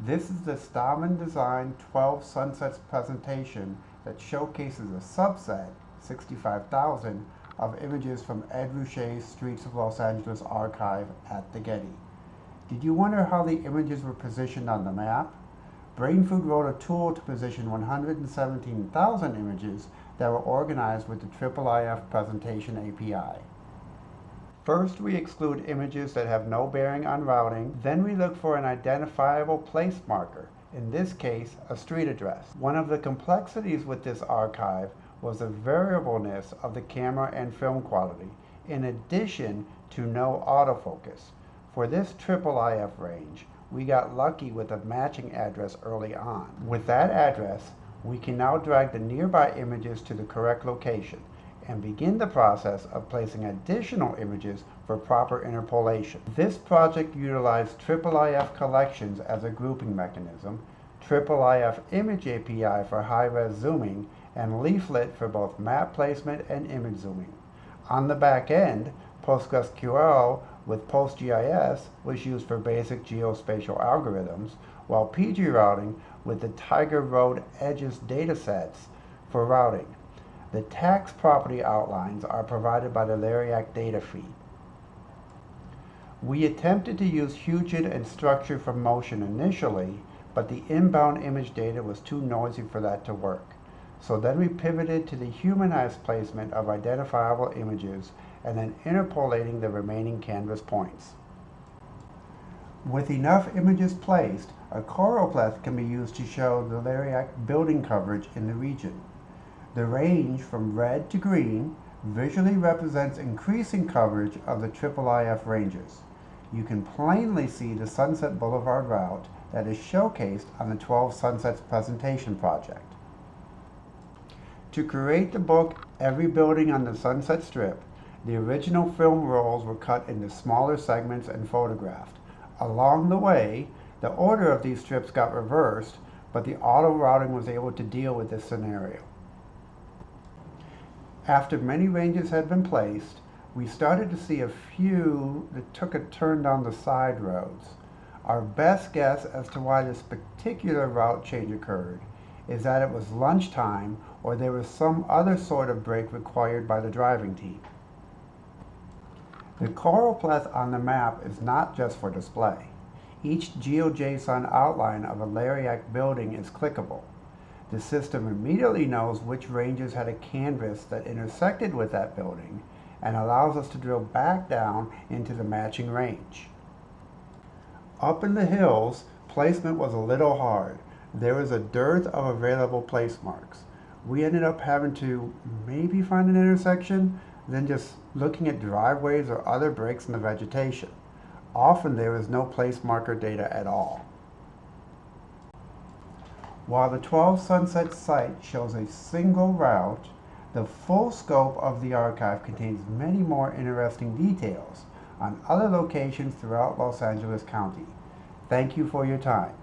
This is the Stallman Design 12 Sunsets presentation that showcases a subset, 65,000, of images from Ed Ruscha's Streets of Los Angeles archive at the Getty. Did you wonder how the images were positioned on the map? Brainfood wrote a tool to position 117,000 images that were organized with the IIIF Presentation API. First, we exclude images that have no bearing on routing. Then we look for an identifiable place marker, in this case, a street address. One of the complexities with this archive was the variableness of the camera and film quality, in addition to no autofocus. For this IIIF range, we got lucky with a matching address early on. With that address, we can now drag the nearby images to the correct location and begin the process of placing additional images for proper interpolation. This project utilized IIIF collections as a grouping mechanism, IIIF Image API for high-res zooming, and Leaflet for both map placement and image zooming. On the back end, PostgreSQL with PostGIS was used for basic geospatial algorithms, while PGRouting with the Tiger Road Edges datasets for routing. The tax property outlines are provided by the LARIAC data feed. We attempted to use Hugin and structure from motion initially, but the inbound image data was too noisy for that to work. So then we pivoted to the humanized placement of identifiable images and then interpolating the remaining canvas points. With enough images placed, a choropleth can be used to show the LARIAC building coverage in the region. The range from red to green visually represents increasing coverage of the IIIF ranges. You can plainly see the Sunset Boulevard route that is showcased on the 12 Sunsets presentation project. To create the book Every Building on the Sunset Strip, the original film rolls were cut into smaller segments and photographed. Along the way, the order of these strips got reversed, but the auto routing was able to deal with this scenario. After many ranges had been placed, we started to see a few that took a turn down the side roads. Our best guess as to why this particular route change occurred is that it was lunchtime or there was some other sort of break required by the driving team. The choropleth on the map is not just for display. Each GeoJSON outline of a LARIAC building is clickable. The system immediately knows which ranges had a canvas that intersected with that building and allows us to drill back down into the matching range. Up in the hills, placement was a little hard. There was a dearth of available place marks. We ended up having to maybe find an intersection, then just looking at driveways or other breaks in the vegetation. Often there is no place marker data at all. While the 12 Sunsets site shows a single route, the full scope of the archive contains many more interesting details on other locations throughout Los Angeles County. Thank you for your time.